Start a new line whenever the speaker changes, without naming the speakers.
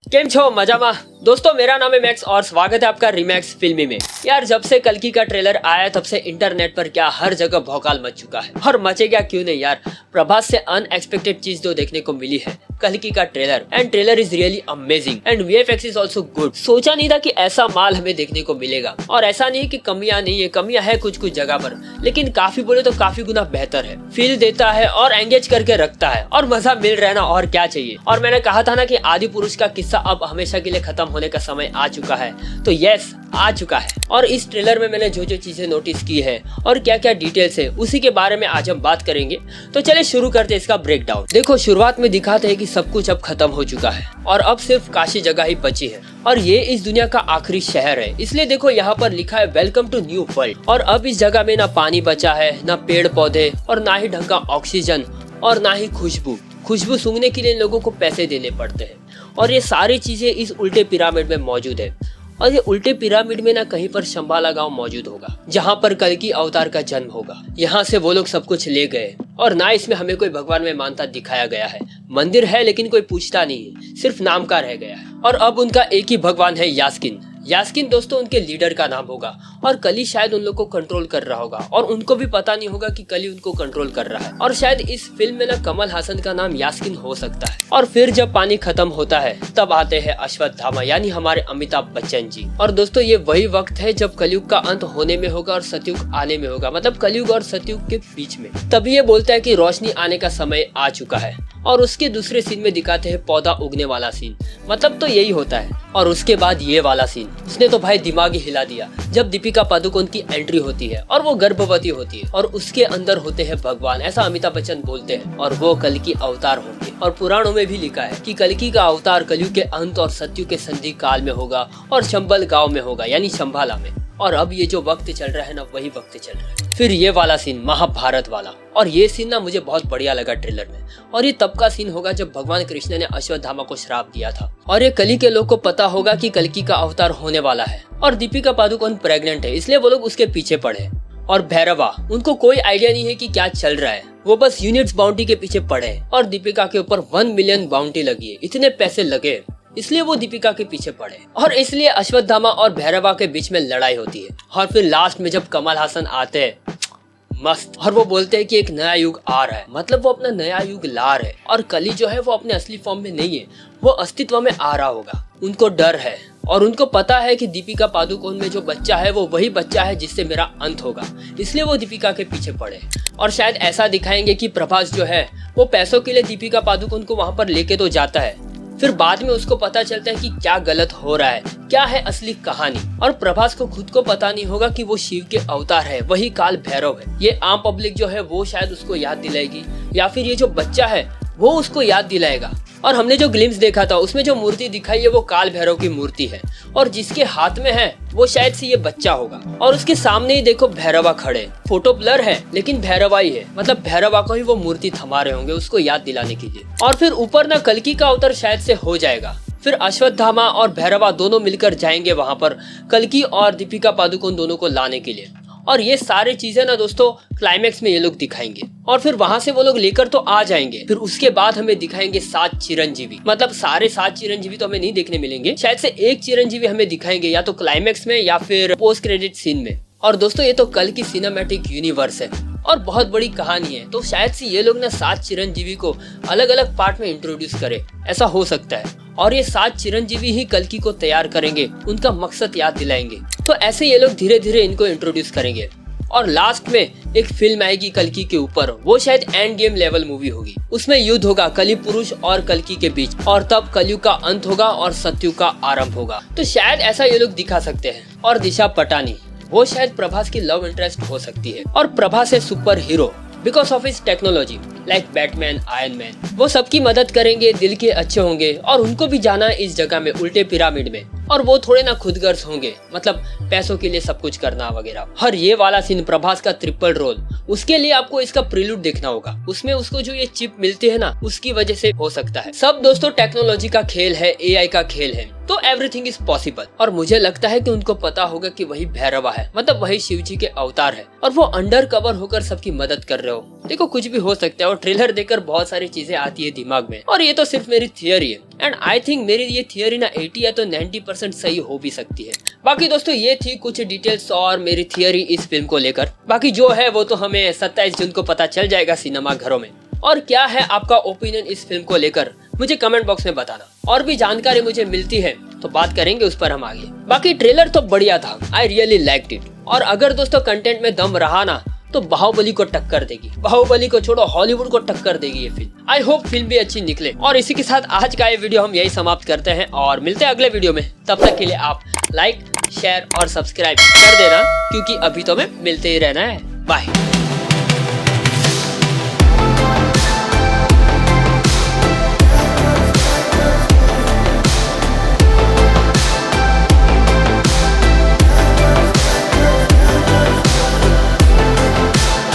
केम छो मजामा दोस्तों, मेरा नाम है मैक्स और स्वागत है आपका रिमैक्स फिल्मी में। यार जब से कल्कि का ट्रेलर आया तब से इंटरनेट पर क्या हर जगह भौकाल मच चुका है और मचेगा क्यों नहीं यार। प्रभास से अनएक्सपेक्टेड चीज जो देखने को मिली है कल्कि का trailer, and trailer is really amazing and VFX is also good. सोचा नहीं था कि ऐसा माल हमें देखने को मिलेगा, और ऐसा नहीं कि कमियां नहीं है, कमियां है कुछ कुछ जगह पर, लेकिन काफी बोले तो काफी गुना बेहतर है। फील देता है और एंगेज करके रखता है और मजा मिल रहा है ना, और क्या चाहिए। और मैंने कहा था ना कि आदि पुरुष का किस्सा अब हमेशा के लिए खत्म होने का समय आ चुका है, तो यस आ चुका है। और इस ट्रेलर में मैंने जो जो चीजें नोटिस की है और क्या क्या डिटेल्स है उसी के बारे में आज हम बात करेंगे। तो चलिए शुरू करते हैं इसका ब्रेकडाउन। देखो, शुरुआत में दिखाते हैं कि सब कुछ अब खत्म हो चुका है और अब सिर्फ काशी जगह ही बची है, और ये इस दुनिया का आखिरी शहर है। इसलिए देखो यहाँ पर लिखा है वेलकम टू न्यू वर्ल्ड। और अब इस जगह में ना पानी बचा है, ना पेड़ पौधे, और ना ही ढंग का ऑक्सीजन, और ना ही खुशबू सूंघने के लिए इन लोगों को पैसे देने पड़ते हैं। और ये सारी चीजें इस उल्टे पिरामिड में मौजूद है। और ये उल्टे पिरामिड में ना कहीं पर शंबाला गांव मौजूद होगा, जहां पर कल्कि अवतार का जन्म होगा। यहाँ से वो लोग सब कुछ ले गए, और ना इसमें हमें कोई भगवान में मानता दिखाया गया है। मंदिर है लेकिन कोई पूछता नहीं है, सिर्फ नाम का रह गया है। और अब उनका एक ही भगवान है, यास्किन दोस्तों उनके लीडर का नाम होगा, और कली शायद उन लोग को कंट्रोल कर रहा होगा, और उनको भी पता नहीं होगा कि कली उनको कंट्रोल कर रहा है। और शायद इस फिल्म में ना कमल हासन का नाम यास्किन हो सकता है। और फिर जब पानी खत्म होता है तब आते हैं अश्वत्थामा, यानी हमारे अमिताभ बच्चन जी। और दोस्तों ये वही वक्त है जब कलयुग का अंत होने में होगा और सतयुग आने में होगा, मतलब कलयुग और सतयुग के बीच में। तभी ये बोलता है कि रोशनी आने का समय आ चुका है। और उसके दूसरे सीन में दिखाते हैं पौधा उगने वाला सीन, मतलब तो यही होता है। और उसके बाद ये वाला सीन, उसने तो भाई दिमाग ही हिला दिया, जब दीपिका पादुकोण की एंट्री होती है और वो गर्भवती होती है, और उसके अंदर होते हैं भगवान, ऐसा अमिताभ बच्चन बोलते हैं, और वो कल्कि अवतार होंगे। और पुराणों में भी लिखा है कि कल्कि का अवतार कलयुग के अंत और सतयुग के संधि काल में होगा, और शंबल गाँव में होगा, यानी शंभाला में। और अब ये जो वक्त चल रहा है ना, वही वक्त चल रहा है। फिर ये वाला सीन, महाभारत वाला, और ये सीन ना मुझे बहुत बढ़िया लगा ट्रेलर में। और ये तब का सीन होगा जब भगवान कृष्ण ने अश्वत्थामा को श्राप दिया था, और ये कली के लोग को पता होगा कि कल्कि का अवतार होने वाला है, और दीपिका पादुकोण प्रेग्नेंट है, इसलिए वो लोग उसके पीछे पड़े। और भैरवा, उनको कोई आइडिया नहीं है कि क्या चल रहा है, वो बस यूनिट्स बाउंटी के पीछे पड़े, और दीपिका के ऊपर 1 मिलियन बाउंटी लगी है, इतने पैसे लगे, इसलिए वो दीपिका के पीछे पड़े। और इसलिए अश्वत्थामा और भैरवा के बीच में लड़ाई होती है। और फिर लास्ट में जब कमल हासन आते हैं, मस्त, और वो बोलते हैं कि एक नया युग आ रहा है, मतलब वो अपना नया युग ला रहे हैं। और कली जो है वो अपने असली फॉर्म में नहीं है, वो अस्तित्व में आ रहा होगा। उनको डर है, और उनको पता है कि दीपिका पादुकोण में जो बच्चा है वो वही बच्चा है जिससे मेरा अंत होगा, इसलिए वो दीपिका के पीछे पड़े। और शायद ऐसा दिखाएंगे कि प्रभास जो है वो पैसों के लिए दीपिका पादुकोण को वहां पर लेके तो जाता है, फिर बाद में उसको पता चलता है कि क्या गलत हो रहा है, क्या है असली कहानी। और प्रभास को खुद को पता नहीं होगा कि वो शिव के अवतार है, वही काल भैरव है। ये आम पब्लिक जो है वो शायद उसको याद दिलाएगी, या फिर ये जो बच्चा है वो उसको याद दिलाएगा। और हमने जो ग्लिम्स देखा था उसमें जो मूर्ति दिखाई है वो काल भैरव की मूर्ति है, और जिसके हाथ में है वो शायद से ये बच्चा होगा। और उसके सामने ही देखो भैरवा खड़े, फोटो ब्लर है लेकिन भैरवा ही है, मतलब भैरवा को ही वो मूर्ति थमा रहे होंगे उसको याद दिलाने के लिए। और फिर ऊपर ना कल्कि का अवतार शायद से हो जाएगा। फिर अश्वत्थामा और भैरवा दोनों मिलकर जाएंगे वहां पर कल्कि और दीपिका पादुकोण दोनों को लाने के लिए। और ये सारी चीजें ना दोस्तों क्लाइमेक्स में ये लोग दिखाएंगे, और फिर वहां से वो लोग लेकर तो आ जाएंगे। फिर उसके बाद हमें दिखाएंगे 7 चिरंजीवी, मतलब सारे 7 चिरंजीवी तो हमें नहीं देखने मिलेंगे, शायद से एक चिरंजीवी हमें दिखाएंगे, या तो क्लाइमेक्स में या फिर पोस्ट क्रेडिट सीन में। और दोस्तों ये तो कल की सिनेमैटिक यूनिवर्स है और बहुत बड़ी कहानी है, तो शायद से ये लोग ना 7 चिरंजीवी को अलग अलग पार्ट में इंट्रोड्यूस करे, ऐसा हो सकता है। और ये 7 चिरंजीवी ही कल्कि को तैयार करेंगे, उनका मकसद याद दिलाएंगे। तो ऐसे ये लोग धीरे धीरे इनको इंट्रोड्यूस करेंगे, और लास्ट में एक फिल्म आएगी कल्कि के ऊपर, वो शायद एंड गेम लेवल मूवी होगी। उसमें युद्ध होगा कली पुरुष और कल्कि के बीच, और तब कलयुग का अंत होगा और सतयुग का आरंभ होगा। तो शायद ऐसा ये लोग दिखा सकते हैं। और दिशा पटानी, वो शायद प्रभास की लव इंटरेस्ट हो सकती है, और प्रभास है super hero because of his technology, like Batman, iron man. वो सबकी मदद करेंगे, दिल के अच्छे होंगे, और उनको भी जाना है इस जगह में, उल्टे पिरामिड में। और वो थोड़े ना खुदगर्ज होंगे, मतलब पैसों के लिए सब कुछ करना वगैरह। और ये वाला सीन प्रभास का ट्रिपल रोल, उसके लिए आपको इसका प्रीलूड देखना होगा। उसमें उसको जो ये चिप मिलती है ना, उसकी वजह से हो सकता है। सब दोस्तों टेक्नोलॉजी का खेल है, एआई का खेल है, तो एवरीथिंग इज पॉसिबल। और मुझे लगता है कि उनको पता होगा कि वही भैरवा है, मतलब वही शिव जी के अवतार है, और वो अंडर कवर होकर सबकी मदद कर रहे हो। देखो कुछ भी हो सकता है, और ट्रेलर देखकर बहुत सारी चीजें आती है दिमाग में, और ये तो सिर्फ मेरी थियरी है। एंड आई थिंक मेरी ये थियरी ना 80 या तो 90% सही हो भी सकती है। बाकी दोस्तों ये थी कुछ डिटेल्स और मेरी थियरी इस फिल्म को लेकर। बाकी जो है वो तो हमें 27 जून को पता चल जाएगा सिनेमा घरों में। और क्या है आपका ओपिनियन इस फिल्म को लेकर, मुझे कमेंट बॉक्स में बताना। और भी जानकारी मुझे मिलती है तो बात करेंगे उस पर हम आगे। बाकी ट्रेलर तो बढ़िया था, आई रियली लाइक्ड इट। और अगर दोस्तों कंटेंट में दम रहा ना, तो बाहुबली को टक्कर देगी। बाहुबली को छोड़ो, हॉलीवुड को टक्कर देगी ये फिल्म। आई होप फिल्म भी अच्छी निकले। और इसी के साथ आज का ये वीडियो हम यही समाप्त करते हैं और मिलते हैं अगले वीडियो में। तब तक के लिए आप लाइक, शेयर और सब्सक्राइब कर देना, क्योंकि अभी तो हमें मिलते ही रहना है। बाय।